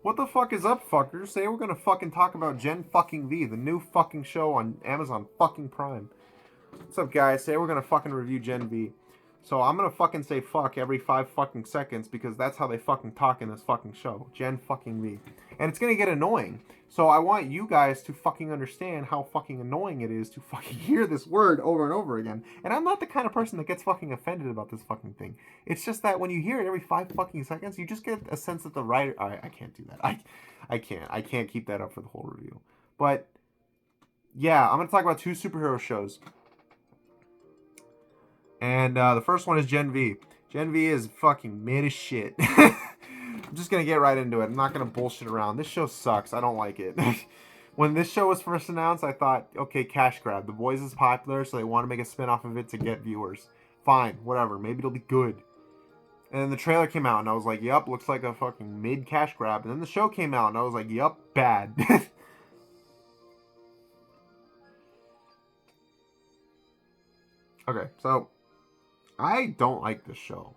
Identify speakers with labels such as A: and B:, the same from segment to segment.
A: What the fuck is up, fuckers? Today we're gonna fucking talk about Gen fucking V, the new fucking show on Amazon fucking Prime. What's up, guys? Today we're gonna fucking review Gen V. So I'm gonna fucking say fuck every 5 fucking seconds because that's how they fucking talk in this fucking show. Gen fucking V. And it's gonna get annoying. So I want you guys to fucking understand how fucking annoying it is to fucking hear this word over and over again. And I'm not the kind of person that gets fucking offended about this fucking thing. It's just that when you hear it every 5 fucking seconds, you just get a sense that the writer. I can't do that. I can't keep that up for the whole review. But yeah, I'm gonna talk about two superhero shows. And the first one is Gen V. Gen V is fucking mid as shit. I'm just gonna get right into it. I'm not gonna bullshit around. This show sucks. I don't like it. When this show was first announced, I thought, okay, cash grab. The Boys is popular, so they want to make a spin-off of it to get viewers. Fine, whatever. Maybe it'll be good. And then the trailer came out, and I was like, yup, looks like a fucking mid cash grab. And then the show came out, and I was like, yup, bad. Okay, so I don't like this show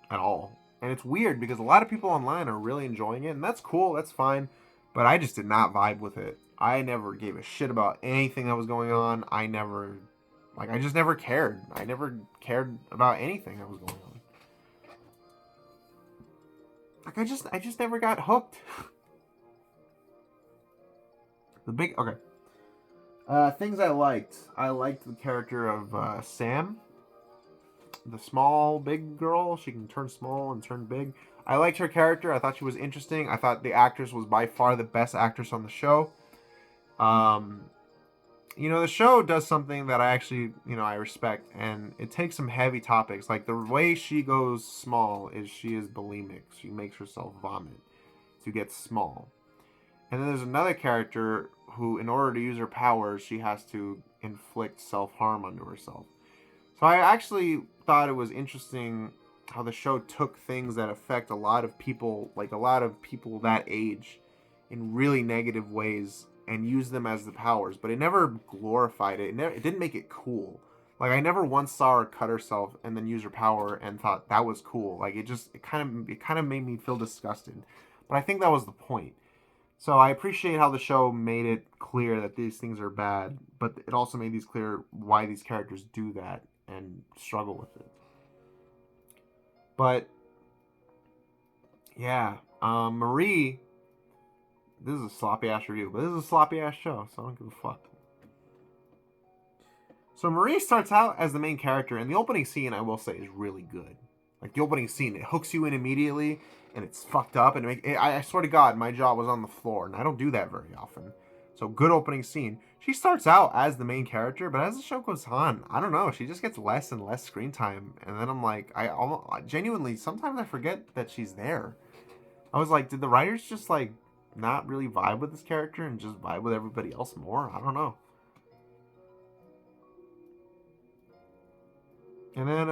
A: at all. And it's weird because a lot of people online are really enjoying it, and that's cool, that's fine. But I just did not vibe with it. I never gave a shit about anything that was going on. I just never cared. I never cared about anything that was going on. I just never got hooked. Okay. Things I liked. I liked the character of Sam, the small, big girl. She can turn small and turn big. I liked her character. I thought she was interesting. I thought the actress was by far the best actress on the show. Um, the show does something that I actually, I respect, and it takes some heavy topics. Like the way she goes small is she is bulimic. She makes herself vomit to get small. And then there's another character who, in order to use her powers, she has to inflict self-harm onto herself. So I actually thought it was interesting how the show took things that affect a lot of people, like a lot of people that age, in really negative ways and used them as the powers. But it never glorified it. It didn't make it cool. Like I never once saw her cut herself and then use her power and thought that was cool. Like it kind of made me feel disgusted. But I think that was the point. So I appreciate how the show made it clear that these things are bad, but it also made these clear why these characters do that and struggle with it. But yeah, Marie, this is a sloppy ass review, but this is a sloppy ass show, so I don't give a fuck. So Marie starts out as the main character, and the opening scene, I will say, is really good. Like the opening scene, it hooks you in immediately, and it's fucked up. And I swear to God, my jaw was on the floor, and I don't do that very often. So good opening scene. She starts out as the main character, but as the show goes on, I don't know. She just gets less and less screen time, and then I'm like, I genuinely sometimes I forget that she's there. I was like, did the writers just like not really vibe with this character and just vibe with everybody else more? I don't know. And then,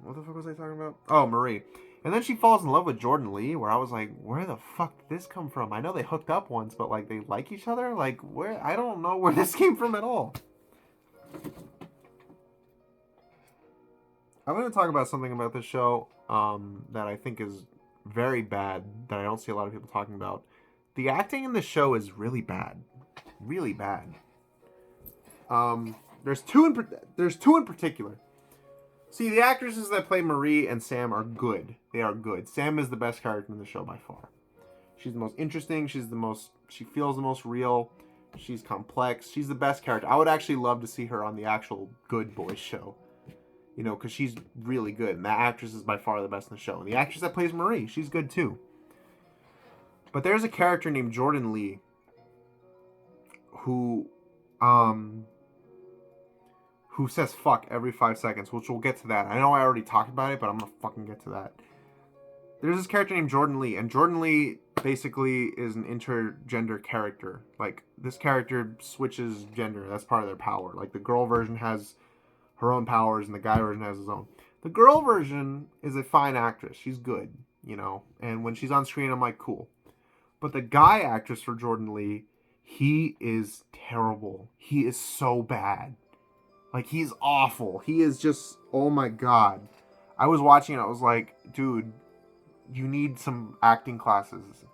A: what the fuck was I talking about? Oh, Marie. And then she falls in love with Jordan Lee, where I was like, where the fuck did this come from? I know they hooked up once, but like they like each other? Like, where? I don't know where this came from at all. I'm going to talk about something about this show that I think is very bad, that I don't see a lot of people talking about. The acting in the show is really bad. Really bad. There's two in particular. See, the actresses that play Marie and Sam are good. They are good. Sam is the best character in the show by far. She's the most interesting. She feels the most real. She's complex. She's the best character. I would actually love to see her on the actual Good Boys show. Because she's really good. And that actress is by far the best in the show. And the actress that plays Marie, she's good too. But there's a character named Jordan Lee who says fuck every 5 seconds, which we'll get to that. I know I already talked about it, but I'm gonna fucking get to that. There's this character named Jordan Lee, and Jordan Lee basically is an intergender character. Like, this character switches gender. That's part of their power. Like, the girl version has her own powers, and the guy version has his own. The girl version is a fine actress. She's good, and when she's on screen, I'm like, cool. But the guy actress for Jordan Lee, he is terrible. He is so bad. Like, he's awful. He is just, oh my God. I was watching it, I was like, dude, you need some acting classes.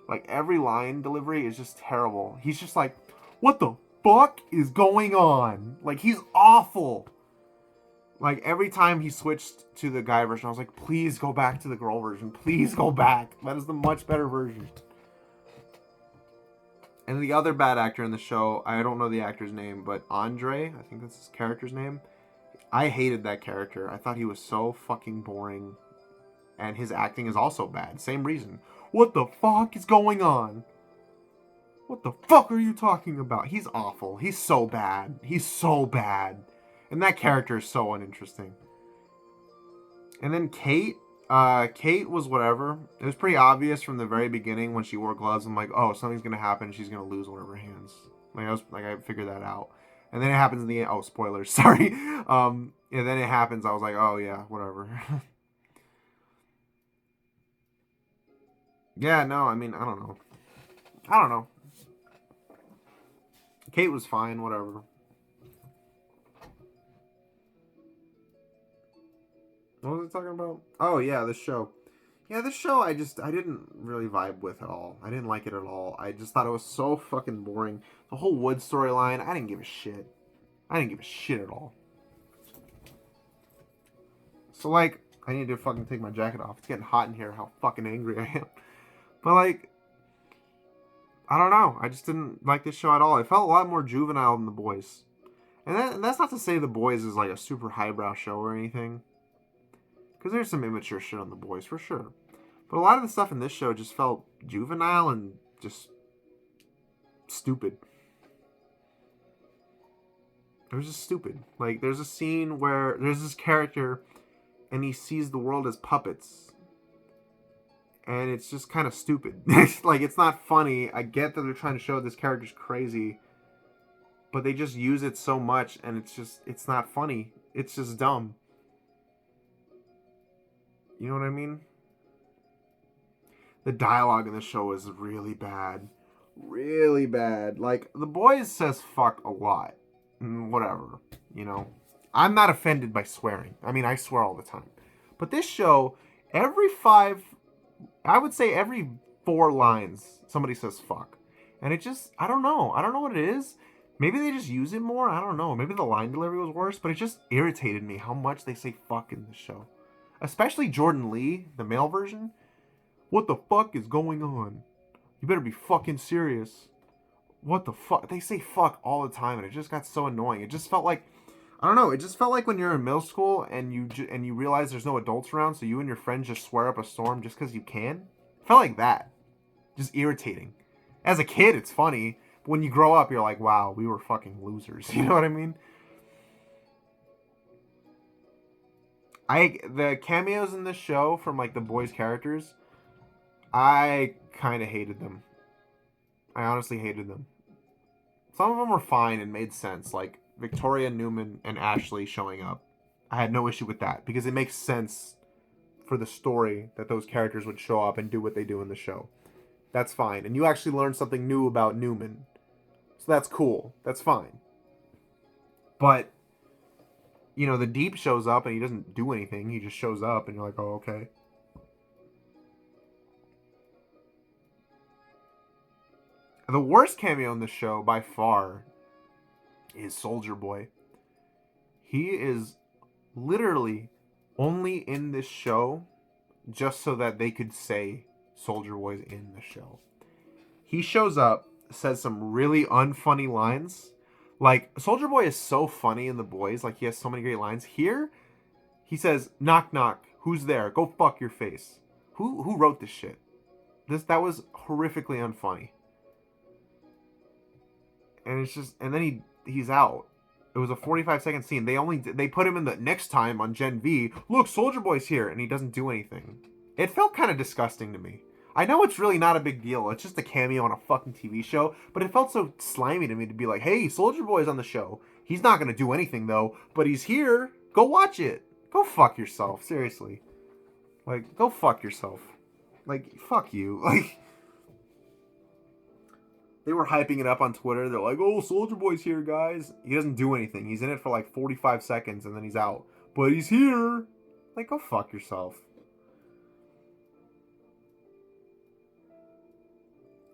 A: Like, every line delivery is just terrible. He's just like, what the fuck is going on? Like, he's awful. Like, every time he switched to the guy version, I was like, please go back to the girl version. Please go back. That is the much better version. And the other bad actor in the show, I don't know the actor's name, but Andre, I think that's his character's name. I hated that character. I thought he was so fucking boring. And his acting is also bad. Same reason. What the fuck is going on? What the fuck are you talking about? He's awful. He's so bad. He's so bad. And that character is so uninteresting. And then Kate. Kate was whatever. It was pretty obvious from the very beginning when she wore gloves. I'm like, oh, something's gonna happen. She's gonna lose one of her hands. I figured that out. And then it happens in the end. Oh, spoilers. Sorry. And then it happens. I was like, oh yeah, whatever. Yeah, no, I mean, I don't know. Kate was fine, whatever. What was I talking about? Oh, yeah, this show. Yeah, this show I didn't really vibe with at all. I didn't like it at all. I just thought it was so fucking boring. The whole Wood storyline, I didn't give a shit. I didn't give a shit at all. So, like, I need to fucking take my jacket off. It's getting hot in here, how fucking angry I am. But, like, I don't know. I just didn't like this show at all. It felt a lot more juvenile than The Boys. And that's not to say The Boys is like a super highbrow show or anything. Because there's some immature shit on The Boys, for sure. But a lot of the stuff in this show just felt juvenile and just stupid. It was just stupid. Like, there's a scene where there's this character and he sees the world as puppets. And it's just kind of stupid. Like, it's not funny. I get that they're trying to show this character's crazy. But they just use it so much, and it's not funny. It's just dumb. You know what I mean? The dialogue in the show is really bad. Really bad. Like, The Boys says fuck a lot. Whatever. You know? I'm not offended by swearing. I mean, I swear all the time. But this show, I would say every 4 lines, somebody says fuck. And it just, I don't know. I don't know what it is. Maybe they just use it more. I don't know. Maybe the line delivery was worse. But it just irritated me how much they say fuck in the show. Especially Jordan Lee, the male version. What the fuck is going on? You better be fucking serious. What the fuck? They say fuck all the time. And it just got so annoying. It just felt like, I don't know. It just felt like when you're in middle school and you realize there's no adults around, so you and your friends just swear up a storm just because you can. It felt like that. Just irritating. As a kid, it's funny. But when you grow up, you're like, wow, we were fucking losers. You know what I mean? The cameos in this show from like the boys' characters, I kind of hated them. I honestly hated them. Some of them were fine and made sense, like Victoria Newman and Ashley showing up. I had no issue with that because it makes sense for the story that those characters would show up and do what they do in the show. That's fine. And you actually learn something new about Newman. So that's cool. That's fine. But, you know, the Deep shows up and he doesn't do anything. He just shows up and you're like, oh, okay. The worst cameo in the show, by far, is Soldier Boy. He is literally only in this show just so that they could say Soldier Boy's in the show. He shows up, says some really unfunny lines. Like, Soldier Boy is so funny in The Boys. Like, he has so many great lines. Here, he says, knock, knock. Who's there? Go fuck your face. Who wrote this shit? That was horrifically unfunny. And it's just, and then he's out. It was a 45-second scene. They put him in the next time on Gen V. Look, Soldier Boy's here, and he doesn't do anything. It felt kind of disgusting to me. I know it's really not a big deal. It's just a cameo on a fucking TV show, but it felt so slimy to me to be like, hey, Soldier Boy's on the show. He's not going to do anything, though, but he's here. Go watch it. Go fuck yourself. Seriously. Like, go fuck yourself. Like, fuck you. Like, they were hyping it up on Twitter. They're like, oh, Soldier Boy's here, guys. He doesn't do anything. He's in it for like 45 seconds, and then he's out. But he's here. Like, go fuck yourself.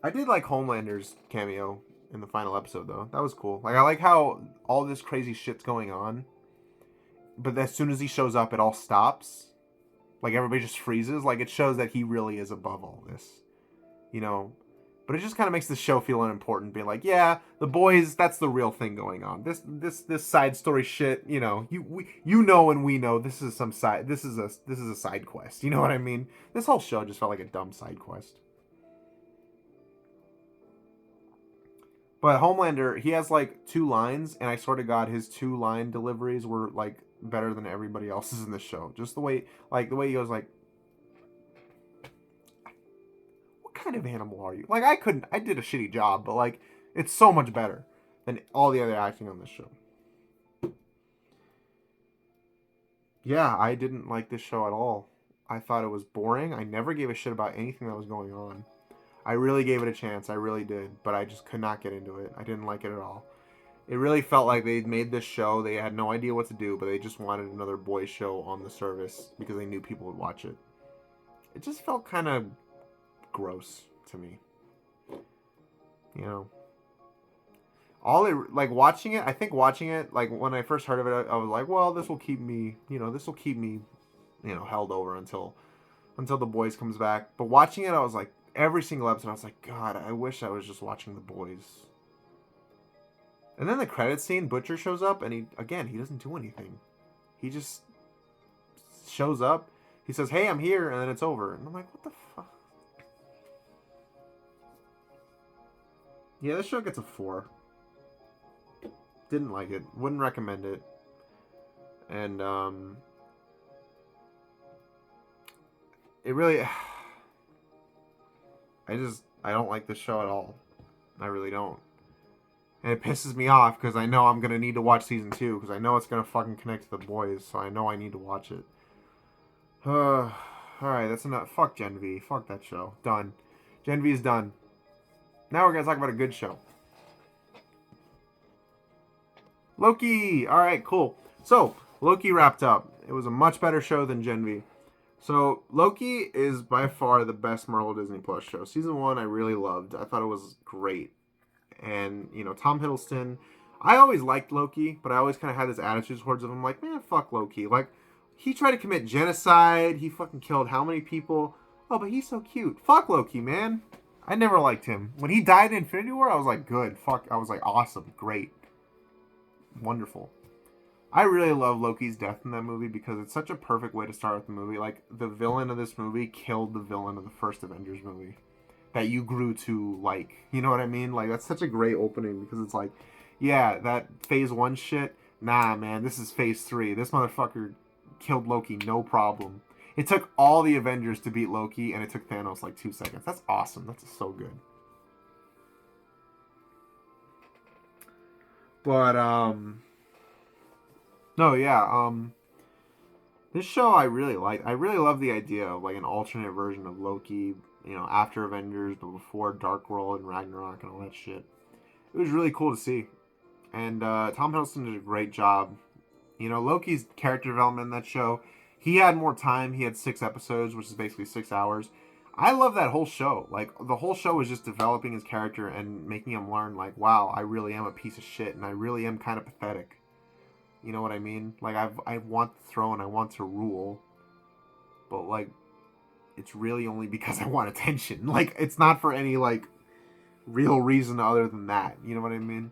A: I did like Homelander's cameo in the final episode though. That was cool. Like I like how all this crazy shit's going on, but as soon as he shows up, it all stops. Like everybody just freezes. Like it shows that he really is above all this, you know. But it just kind of makes the show feel unimportant, being like, yeah, the boys, that's the real thing going on. This side story shit, you know, you know, and we know this is some side. This is a side quest. You know what I mean? This whole show just felt like a dumb side quest. But Homelander, he has like 2 lines, and I swear to God, his 2 line deliveries were like better than everybody else's in the show. Just the way he goes like, "What kind of animal are you?" Like I did a shitty job, but like it's so much better than all the other acting on this show. Yeah, I didn't like this show at all. I thought it was boring. I never gave a shit about anything that was going on. I really gave it a chance. I really did, but I just could not get into it. I didn't like it at all. It really felt like they made this show. They had no idea what to do, but they just wanted another boys show on the service because they knew people would watch it. It just felt kind of gross to me. You know, all it like watching it. I think watching it like when I first heard of it, I was like, well, this will keep me. This will keep me, held over until the boys comes back. But watching it, I was like, every single episode, I was like, God, I wish I was just watching the boys. And then the credit scene, Butcher shows up, and he doesn't do anything. He just shows up. He says, "Hey, I'm here," and then it's over. And I'm like, what the fuck? Yeah, this show gets a 4. Didn't like it. Wouldn't recommend it. And it really, I don't like this show at all. I really don't. And it pisses me off because I know I'm going to need to watch season 2 because I know it's going to fucking connect to the boys, so I know I need to watch it. Alright, that's enough. Fuck Gen V. Fuck that show. Done. Gen V is done. Now we're going to talk about a good show. Loki! Alright, cool. So, Loki wrapped up. It was a much better show than Gen V. So, Loki is by far the best Marvel Disney Plus show. Season 1 I really loved. I thought it was great. And, Tom Hiddleston. I always liked Loki, but I always kind of had this attitude towards him. I'm like, man, fuck Loki. Like, he tried to commit genocide. He fucking killed how many people? Oh, but he's so cute. Fuck Loki, man. I never liked him. When he died in Infinity War, I was like, good. Fuck. I was like, awesome. Great. Wonderful. I really love Loki's death in that movie because it's such a perfect way to start with the movie. Like, the villain of this movie killed the villain of the first Avengers movie that you grew to like. You know what I mean? Like, that's such a great opening because it's like, yeah, that phase 1 shit, nah, man, this is phase 3. This motherfucker killed Loki, no problem. It took all the Avengers to beat Loki, and it took Thanos like 2 seconds. That's awesome. That's so good. But, no, yeah, this show I really like. I really love the idea of like an alternate version of Loki, after Avengers, but before Dark World and Ragnarok and all that shit. It was really cool to see. And Tom Hiddleston did a great job. Loki's character development in that show, he had more time. He had 6 episodes, which is basically 6 hours. I love that whole show. Like, the whole show was just developing his character and making him learn, like, wow, I really am a piece of shit, and I really am kind of pathetic. You know what I mean? Like, I want the throne, I want to rule, but, like, it's really only because I want attention. Like, it's not for any, like, real reason other than that. You know what I mean?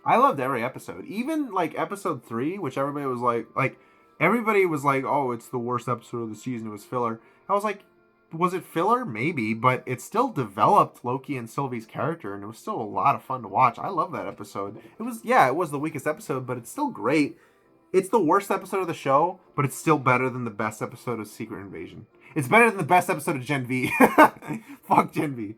A: I loved every episode. Even, like, episode 3, which everybody was everybody was like, oh, it's the worst episode of the season. It was filler. I was like, was it filler? Maybe, but it still developed Loki and Sylvie's character, and it was still a lot of fun to watch. I love that episode. It was the weakest episode, but it's still great. It's the worst episode of the show, but it's still better than the best episode of Secret Invasion. It's better than the best episode of Gen V. Fuck Gen V.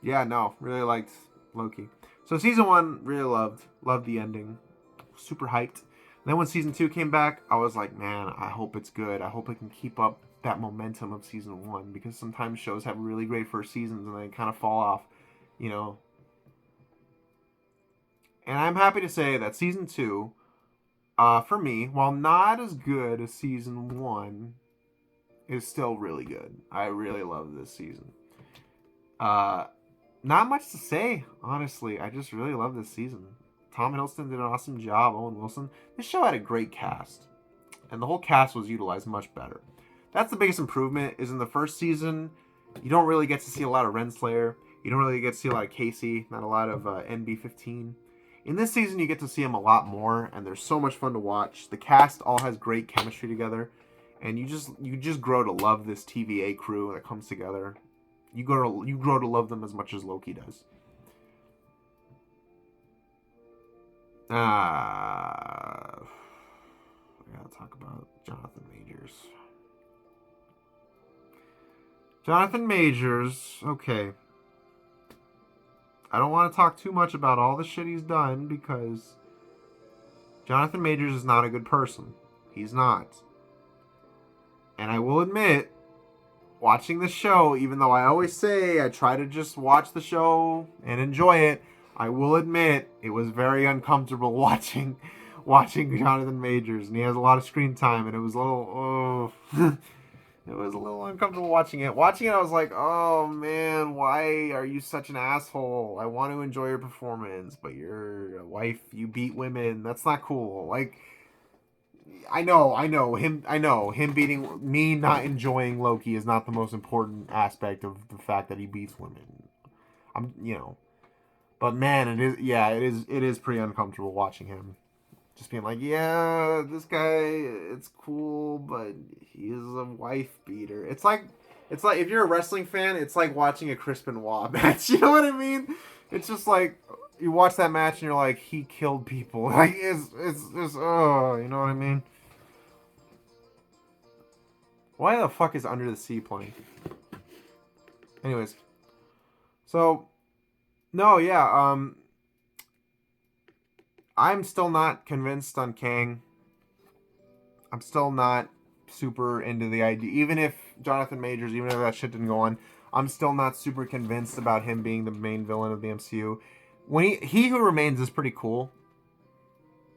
A: Yeah, no, really liked Loki. So season 1, really loved the ending, super hyped. Then when season 2 came back, I was like, man, I hope it's good. I hope it can keep up that momentum of season 1 because sometimes shows have really great first seasons and they kind of fall off, you know. And I'm happy to say that season 2, for me, while not as good as season 1, is still really good. I really love this season. Not much to say, honestly. I just really love this season. Tom Hiddleston did an awesome job. Owen Wilson. This show had a great cast, and the whole cast was utilized much better. That's the biggest improvement. Is in the first season, you don't really get to see a lot of Renslayer. You don't really get to see a lot of Casey. Not a lot of NB15. In this season, you get to see them a lot more, and they're so much fun to watch. The cast all has great chemistry together, and you just grow to love this TVA crew that comes together. You grow to love them as much as Loki does. I gotta talk about Jonathan Majors. Jonathan Majors, okay. I don't want to talk too much about all the shit he's done because Jonathan Majors is not a good person. He's not. And I will admit, watching the show, even though I always say I try to just watch the show and enjoy it, I will admit it was very uncomfortable watching Jonathan Majors, and he has a lot of screen time, and it was a little it was a little uncomfortable watching it. Watching it, I was like, oh man, why are you such an asshole? I want to enjoy your performance, but you're a wife, you beat women. That's not cool. Like, I know him beating me, not enjoying Loki is not the most important aspect of the fact that he beats women. But man, it is pretty uncomfortable watching him. Just being like, yeah, this guy, it's cool, but he is a wife beater. It's like if you're a wrestling fan, it's like watching a Chris Benoit match. You know what I mean? It's just like you watch that match and you're like, he killed people. Like it's oh, you know what I mean? Why the fuck is Under the Sea playing? Anyways, so no, yeah, I'm still not convinced on Kang. I'm still not super into the idea. Even if Jonathan Majors, even if that shit didn't go on, I'm still not super convinced about him being the main villain of the MCU. When he Who Remains is pretty cool.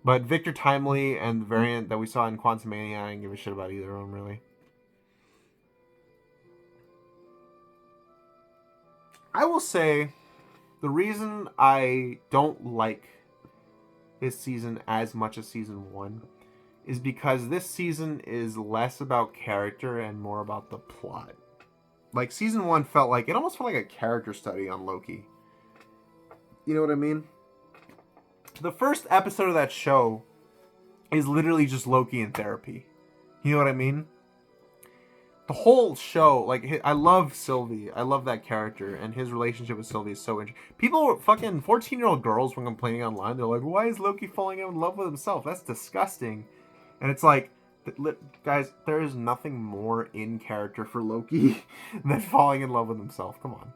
A: But Victor Timely and the variant that we saw in Quantumania, I didn't give a shit about either of them, really. I will say, the reason I don't like this season as much as season 1 is because this season is less about character and more about the plot. Like, season 1 it almost felt like a character study on Loki. You know what I mean? The first episode of that show is literally just Loki in therapy. You know what I mean? The whole show, like, I love Sylvie. I love that character, and his relationship with Sylvie is so interesting. People, fucking 14-year-old girls, were complaining online. They're like, why is Loki falling in love with himself? That's disgusting. And it's like, guys, there is nothing more in character for Loki than falling in love with himself. Come on.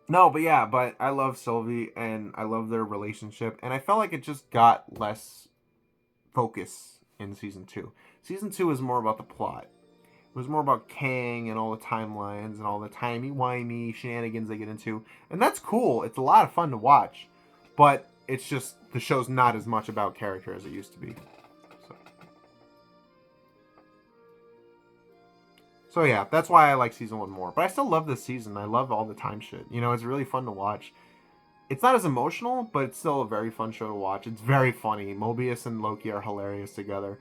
A: No, but yeah, but I love Sylvie, and I love their relationship, and I felt like it just got less focus in season 2. Season 2 is more about the plot. It was more about Kang and all the timelines and all the timey-wimey shenanigans they get into. And that's cool. It's a lot of fun to watch. But it's just, the show's not as much about character as it used to be. So yeah, that's why I like season 1 more. But I still love this season. I love all the time shit. You know, it's really fun to watch. It's not as emotional, but it's still a very fun show to watch. It's very funny. Mobius and Loki are hilarious together.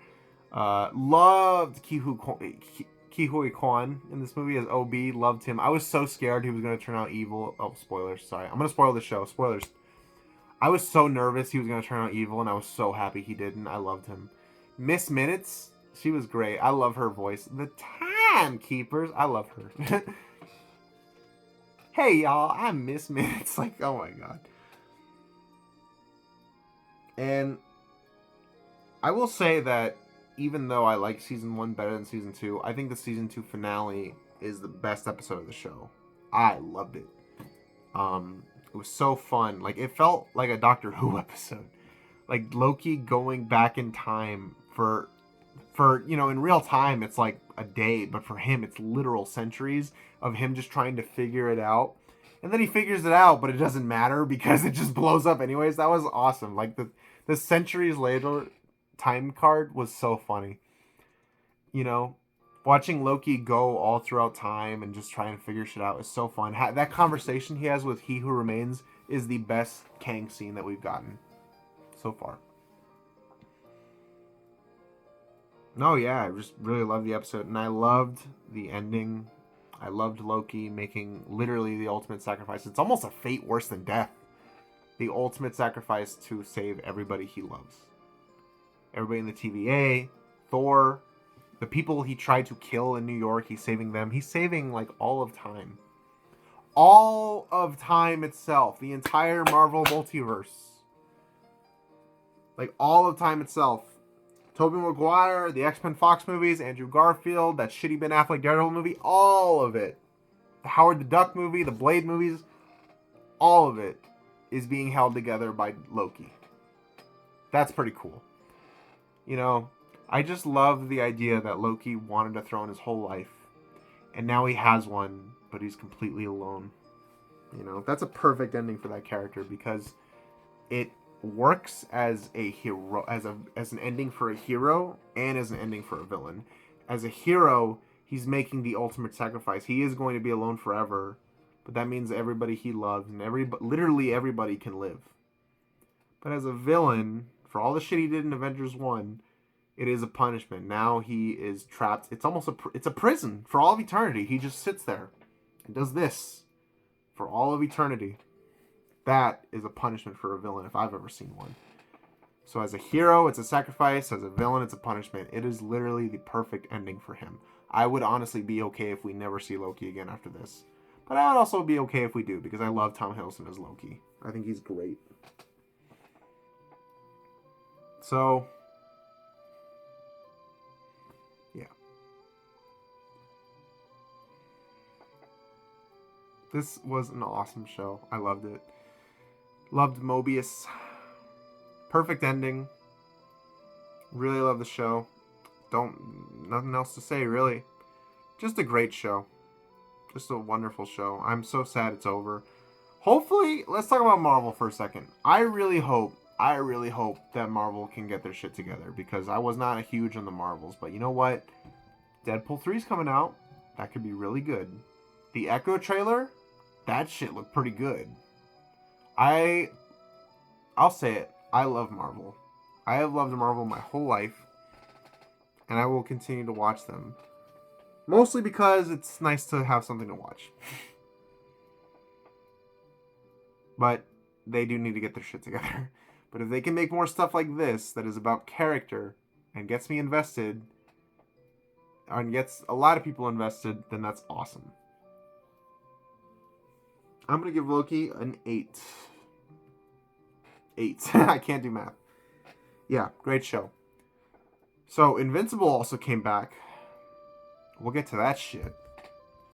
A: Loved Ke Huy Quan in this movie as OB. Loved him. I was so scared he was going to turn out evil. Oh, spoilers. Sorry. I'm going to spoil the show. Spoilers. I was so nervous he was going to turn out evil, and I was so happy he didn't. I loved him. Miss Minutes, she was great. I love her voice. The Timekeepers, I love her. Hey y'all, I'm Miss Minutes. Like, oh my god. And I will say that even though I like season 1 better than season 2, I think the season 2 finale is the best episode of the show. I loved it. It was so fun. Like, it felt like a Doctor Who episode. Like, Loki going back in time for in real time, it's like a day, but for him, it's literal centuries of him just trying to figure it out. And then he figures it out, but it doesn't matter because it just blows up anyways. That was awesome. Like, the centuries later, time card was so funny. You know, watching Loki go all throughout time and just try and figure shit out is so fun. That conversation he has with He Who Remains is the best Kang scene that we've gotten so far. No, yeah, I just really loved the episode, and I loved the ending. I loved Loki making literally the ultimate sacrifice. It's almost a fate worse than death. The ultimate sacrifice to save everybody he loves. Everybody in the TVA, Thor, the people he tried to kill in New York, he's saving them. He's saving, like, all of time. All of time itself. The entire Marvel multiverse. Like, all of time itself. Tobey Maguire, the X-Men Fox movies, Andrew Garfield, that shitty Ben Affleck Daredevil movie, all of it. The Howard the Duck movie, the Blade movies, all of it is being held together by Loki. That's pretty cool. You know, I just love the idea that Loki wanted a throne his whole life, and now he has one, but he's completely alone. You know, that's a perfect ending for that character because it works as a hero, as an ending for a hero and as an ending for a villain. As a hero, he's making the ultimate sacrifice. He is going to be alone forever, but that means everybody he loves and literally everybody can live. But as a villain, for all the shit he did in Avengers 1, it is a punishment. Now he is trapped. It's almost it's a prison for all of eternity. He just sits there and does this for all of eternity. That is a punishment for a villain if I've ever seen one. So as a hero, it's a sacrifice. As a villain, it's a punishment. It is literally the perfect ending for him. I would honestly be okay if we never see Loki again after this. But I would also be okay if we do, because I love Tom Hiddleston as Loki. I think he's great. So, yeah. This was an awesome show. I loved it. Loved Mobius. Perfect ending. Really love the show. Nothing else to say, really. Just a great show. Just a wonderful show. I'm so sad it's over. Hopefully, let's talk about Marvel for a second. I really hope that Marvel can get their shit together, because I was not a huge on the Marvels, but you know what? Deadpool 3 is coming out. That could be really good. The Echo trailer, that shit looked pretty good. I'll say it. I love Marvel. I have loved Marvel my whole life, and I will continue to watch them. Mostly because it's nice to have something to watch. But they do need to get their shit together. But if they can make more stuff like this that is about character and gets me invested and gets a lot of people invested, then that's awesome. I'm going to give Loki an 8. 8. I can't do math. Yeah, great show. So, Invincible also came back. We'll get to that shit.